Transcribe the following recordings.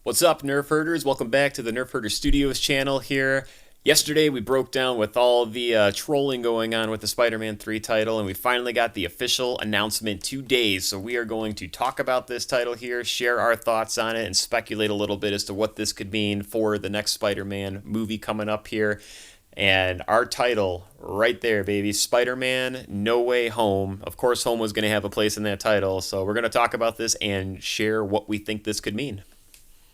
What's up, Nerf Herders? Welcome back to the Nerf Herder Studios channel here. Yesterday, we broke down with all the trolling going on with the Spider-Man 3 title, and we finally got the official announcement today. So we are going to talk about this title here, share our thoughts on it, and speculate a little bit as to what this could mean for the next Spider-Man movie coming up here. And our title, right there, baby, Spider-Man No Way Home. Of course, home was going to have a place in that title, so we're going to talk about this and share what we think this could mean.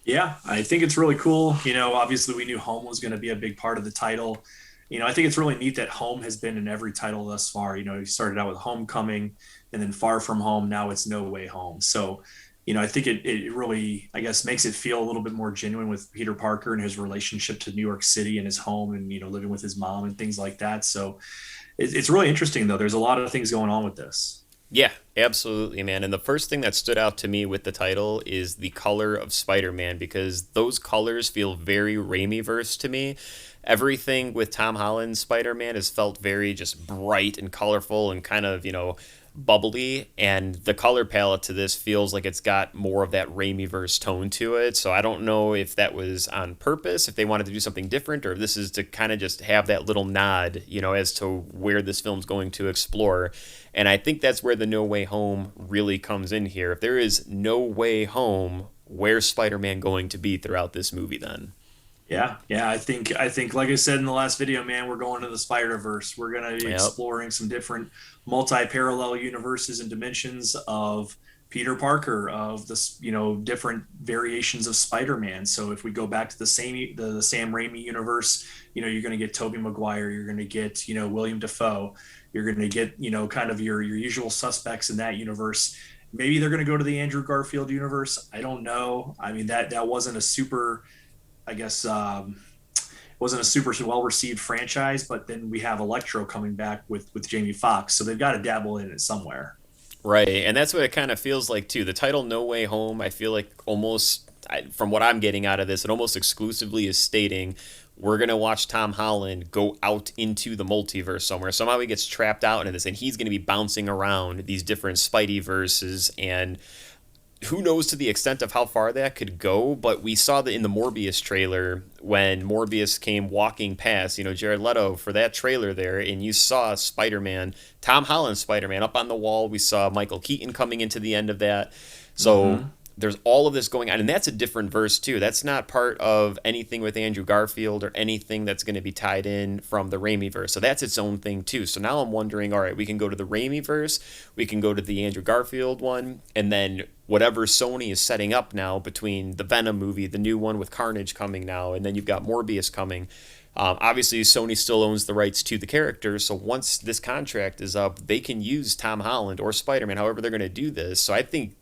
Yeah, I think it's really cool. Obviously we knew home was going to be a big part of the title. I think it's really neat that home has been in every title thus far. You started out with Homecoming and then Far From Home. Now it's No Way Home. So, I think it really, I guess, makes it feel a little bit more genuine with Peter Parker and his relationship to New York City and his home and, living with his mom and things like that. So it's really interesting, though. There's a lot of things going on with this. Yeah, absolutely, man. And the first thing that stood out to me with the title is the color of Spider-Man because those colors feel very Raimi-verse to me. Everything with Tom Holland's Spider-Man has felt very just bright and colorful and kind of, bubbly. And the color palette to this feels like it's got more of that Raimi-verse tone to it. So I don't know if that was on purpose, if they wanted to do something different, or if this is to kind of just have that little nod, as to where this film's going to explore. And I think that's where the No Way Home really comes in here. If there is no way home, where's Spider-Man going to be throughout this movie then? Yeah. I think, like I said in the last video, man, we're going to the Spider Verse. We're going to be Yep. exploring some different multi-parallel universes and dimensions of Peter Parker, of this, different variations of Spider-Man. So if we go back to the Sam Raimi universe, you're going to get Tobey Maguire, you're going to get, William Dafoe, you're going to get, kind of your usual suspects in that universe. Maybe they're going to go to the Andrew Garfield universe. I don't know. I mean, that wasn't a super, I guess, wasn't a super well received franchise, but then we have Electro coming back with Jamie Foxx, so they've got to dabble in it somewhere. Right, and that's what it kind of feels like too. The title "No Way Home," I feel like almost, from what I'm getting out of this, it almost exclusively is stating we're gonna watch Tom Holland go out into the multiverse somewhere. Somehow he gets trapped out into this, and he's gonna be bouncing around these different Spidey verses, and who knows to the extent of how far that could go, but we saw that in the Morbius trailer when Morbius came walking past, Jared Leto for that trailer there, and you saw Spider-Man, Tom Holland's Spider-Man up on the wall. We saw Michael Keaton coming into the end of that. So Mm-hmm. there's all of this going on, and that's a different verse too. That's not part of anything with Andrew Garfield or anything that's going to be tied in from the Raimi verse. So that's its own thing too. So now I'm wondering, all right, we can go to the Raimi verse, we can go to the Andrew Garfield one, and then whatever Sony is setting up now between the Venom movie, the new one with Carnage coming now, and then you've got Morbius coming. Obviously, Sony still owns the rights to the character, so once this contract is up, they can use Tom Holland or Spider-Man, however they're going to do this. So I think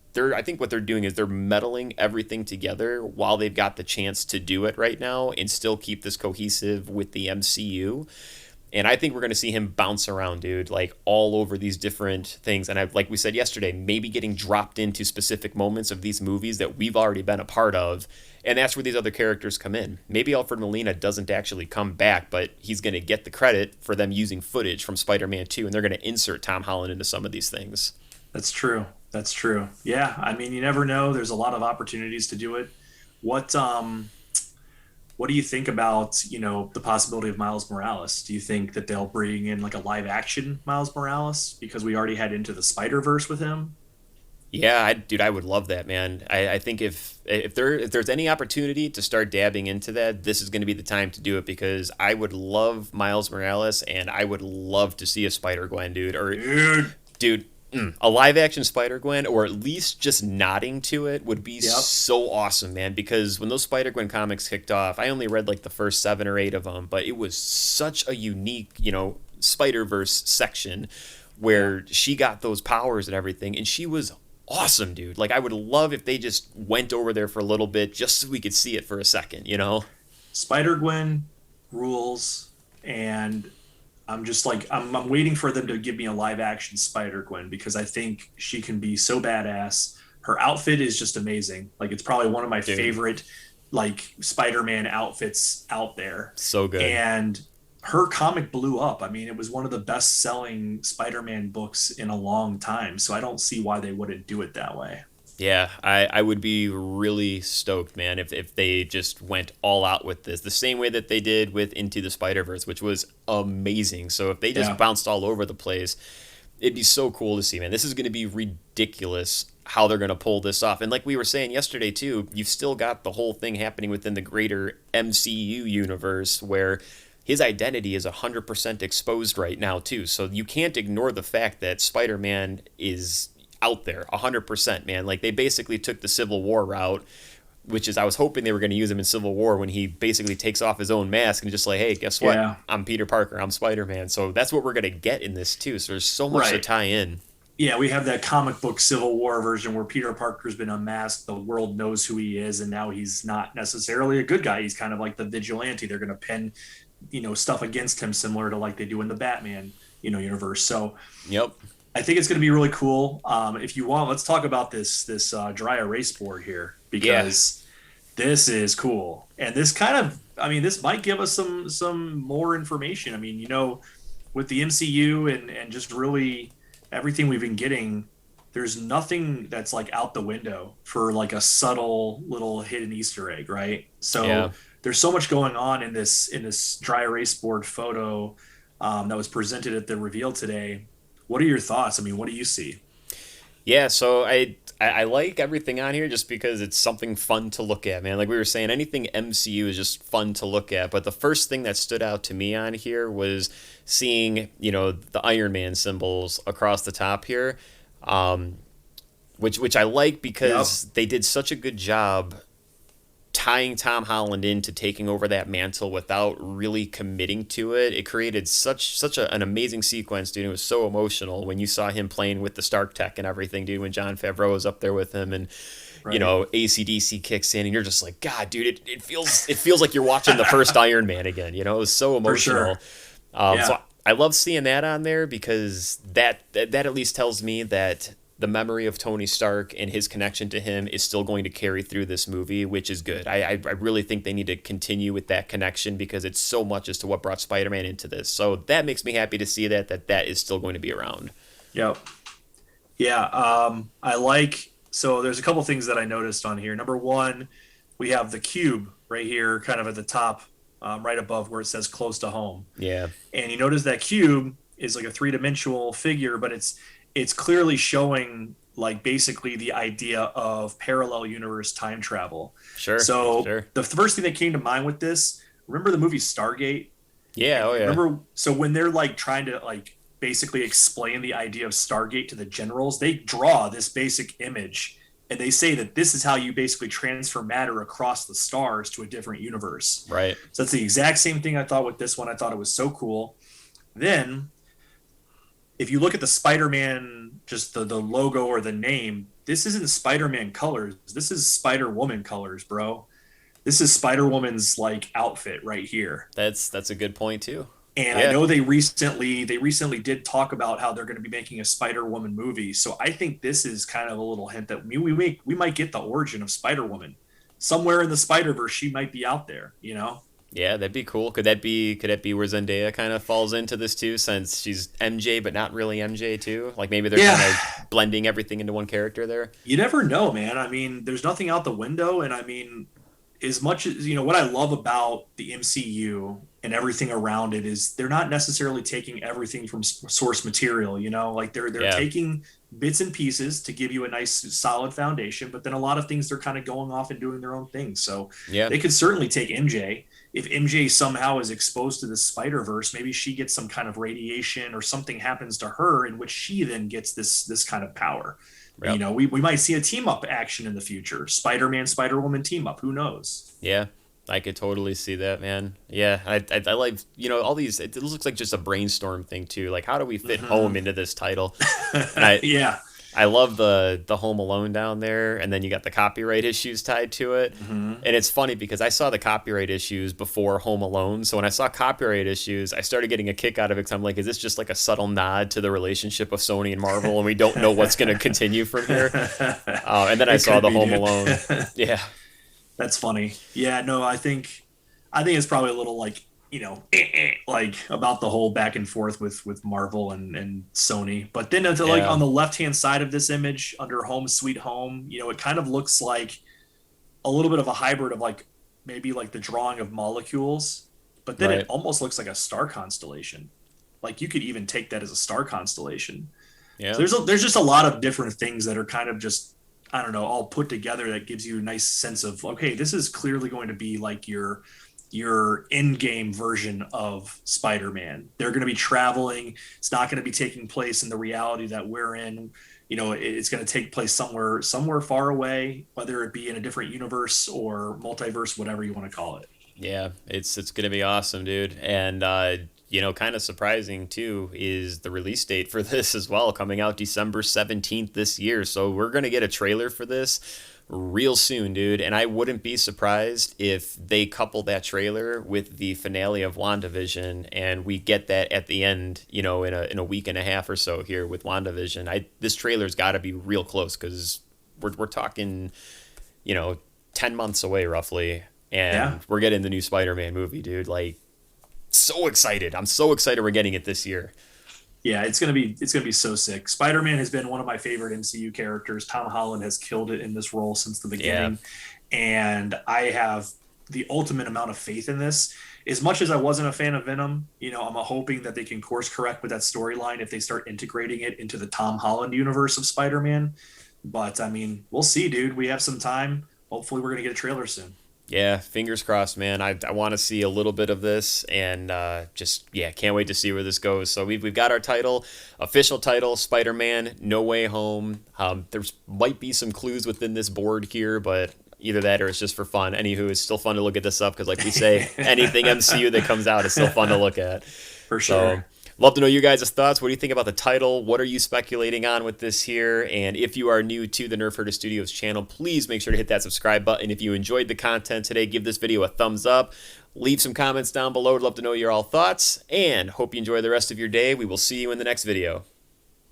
what they're doing is they're meddling everything together while they've got the chance to do it right now and still keep this cohesive with the MCU. And I think we're going to see him bounce around, dude, like all over these different things. And like we said yesterday, maybe getting dropped into specific moments of these movies that we've already been a part of. And that's where these other characters come in. Maybe Alfred Molina doesn't actually come back, but he's going to get the credit for them using footage from Spider-Man 2, and they're going to insert Tom Holland into some of these things. That's true. That's true. Yeah, I mean, you never know. There's a lot of opportunities to do it. What what do you think about, the possibility of Miles Morales? Do you think that they'll bring in like a live action Miles Morales because we already had Into the Spider-Verse with him? Yeah, dude, I would love that, man. I think if there's any opportunity to start dabbing into that, this is going to be the time to do it because I would love Miles Morales and I would love to see a Spider Gwen, dude. Or, Dude. dude, a live action Spider Gwen, or at least just nodding to it, would be Yep. so awesome, man. Because when those Spider Gwen comics kicked off, I only read like the first 7 or 8 of them, but it was such a unique, Spider Verse section Yeah. where she got those powers and everything, and she was awesome, dude. Like, I would love if they just went over there for a little bit just so we could see it for a second. Spider Gwen rules, and I'm just like I'm waiting for them to give me a live action Spider Gwen because I think she can be so badass. Her outfit is just amazing. Like it's probably one of my Dude, favorite like Spider-Man outfits out there. so good. And her comic blew up. I mean, it was one of the best-selling Spider-Man books in a long time. So I don't see why they wouldn't do it that way. Yeah, I would be really stoked, man, if they just went all out with this, the same way that they did with Into the Spider-Verse, which was amazing. So if they just Yeah. bounced all over the place, it'd be so cool to see, man. This is going to be ridiculous how they're going to pull this off. And like we were saying yesterday too, you've still got the whole thing happening within the greater MCU universe where his identity is 100% exposed right now too. So you can't ignore the fact that Spider-Man is out there 100%, man. Like they basically took the Civil War route, which is I was hoping they were going to use him in Civil War when he basically takes off his own mask and just like, hey, guess what? Yeah. I'm Peter Parker. I'm Spider-Man. So that's what we're going to get in this too. So there's so much to Right. tie in. Yeah, we have that comic book Civil War version where Peter Parker's been unmasked, the world knows who he is, and now he's not necessarily a good guy. He's kind of like the vigilante. They're going to pin, stuff against him similar to like they do in the Batman, universe. So Yep. I think it's going to be really cool. If you want, let's talk about this dry erase board here Yeah. because this is cool, and this this might give us some more information. I mean, with the MCU and just really everything we've been getting, there's nothing that's like out the window for like a subtle little hidden Easter egg, right? Yeah. So there's so much going on in this dry erase board photo that was presented at the reveal today. What are your thoughts? I mean, what do you see? Yeah, so I like everything on here just because it's something fun to look at, man. Like we were saying, anything MCU is just fun to look at. But the first thing that stood out to me on here was seeing, the Iron Man symbols across the top here, um, which I like Yep. because they did such a good job tying Tom Holland into taking over that mantle without really committing to it. It created an amazing sequence, dude. It was so emotional when you saw him playing with the Stark Tech and everything, dude. When John Favreau was up there with him, and Right. ACDC kicks in, and you're just like, God, dude, it feels like you're watching the first Iron Man again. It was so For emotional. sure. So Yeah. I love seeing that on there because that at least tells me that the memory of Tony Stark and his connection to him is still going to carry through this movie, which is good. I really think they need to continue with that connection because it's so much as to what brought Spider-Man into this. So that makes me happy to see that is still going to be around. Yep. Yeah. I like, so there's a couple things that I noticed on here. Number one, we have the cube right here, kind of at the top, right above where it says close to home. Yeah, And you notice that cube is like a three-dimensional figure, but it's clearly showing like basically the idea of parallel universe time travel. sure, So sure. the first thing that came to mind with this, remember the movie Stargate? Yeah, And oh yeah, remember, so when they're like trying to like basically explain the idea of Stargate to the generals, they draw this basic image and they say that this is how you basically transfer matter across the stars to a different universe. right. So that's the exact same thing I thought with this one. I thought it was so cool. Then, if you look at the Spider-Man, just the logo or the name, this isn't Spider-Man colors. This is Spider-Woman colors, bro. This is Spider-Woman's like outfit right here. That's a good point too. And I Yeah, know they recently did talk about how they're going to be making a Spider-Woman movie. So I think this is kind of a little hint that we might get the origin of Spider-Woman. Somewhere in the Spider-Verse she might be out there. yeah, that'd be cool. Could that be where Zendaya kind of falls into this too, since she's MJ but not really MJ too? Like maybe they're Yeah, kind of blending everything into one character there. you never know, man. I mean, there's nothing out the window and I mean, as much as what I love about the MCU and everything around it is they're not necessarily taking everything from source material, like they're Yeah, taking bits and pieces to give you a nice solid foundation, but then a lot of things they're kind of going off and doing their own thing. So yeah. they could certainly take MJ. If MJ somehow is exposed to the Spider-Verse, maybe she gets some kind of radiation or something happens to her in which she then gets this kind of power. Yep. We might see a team up action in the future. Spider-Man, Spider-Woman team up. Who knows? Yeah, I could totally see that, man. Yeah, I like all these. It looks like just a brainstorm thing too. Like, how do we fit home Mm-hmm. into this title? And I Yeah. I love the Home Alone down there, and then you got the copyright issues tied to it. Mm-hmm. And it's funny because I saw the copyright issues before Home Alone, so when I saw copyright issues, I started getting a kick out of it because I'm like, is this just like a subtle nod to the relationship of Sony and Marvel, and we don't know what's going to continue from here? And then I It saw could the be, Home dude. Alone. Yeah, That's funny. Yeah, no, I think it's probably a little like like about the whole back and forth with Marvel and Sony. But then it's like on Yeah, the left hand side of this image under Home Sweet Home, it kind of looks like a little bit of a hybrid of like maybe like the drawing of molecules, but then it right. almost looks like a star constellation. Like you could even take that as a star constellation. So Yeah, there's just a lot of different things that are kind of just, I don't know, all put together that gives you a nice sense of, okay, this is clearly going to be like your in-game version of Spider-Man. They're going to be traveling. It's not going to be taking place in the reality that we're in. It's going to take place somewhere far away, whether it be in a different universe or multiverse, whatever you want to call it. yeah. It's gonna be awesome, dude. And kind of surprising too is the release date for this as well, coming out December 17th this year. So we're gonna get a trailer for this real soon, dude. And I wouldn't be surprised if they couple that trailer with the finale of WandaVision and we get that at the end, in a week and a half or so here with WandaVision. This trailer's got to be real close because we're talking, you know, 10 months away roughly, Yeah. and we're getting the new Spider-Man movie, dude. Like, so excited. I'm so excited we're getting it this year. Yeah, it's gonna be so sick. Spider-Man has been one of my favorite MCU characters. Tom Holland has killed it in this role since the Yeah. beginning, and I have the ultimate amount of faith in this. As much as I wasn't a fan of Venom, I'm hoping that they can course correct with that storyline if they start integrating it into the Tom Holland universe of Spider-Man. But I mean, we'll see, dude. We have some time. Hopefully, we're gonna get a trailer soon. Yeah, fingers crossed, man. I want to see a little bit of this, and yeah, can't wait to see where this goes. So we've got our title, official title, Spider-Man: No Way Home. There's might be some clues within this board here, but either that or it's just for fun. Anywho, it's still fun to look at this up because, like we say, anything MCU that comes out is still fun to look at. For So sure. love to know you guys' thoughts. What do you think about the title? What are you speculating on with this here? And if you are new to the Nerf Herder Studios channel, please make sure to hit that subscribe button. If you enjoyed the content today, give this video a thumbs up. Leave some comments down below. I'd love to know your all thoughts. And hope you enjoy the rest of your day. We will see you in the next video.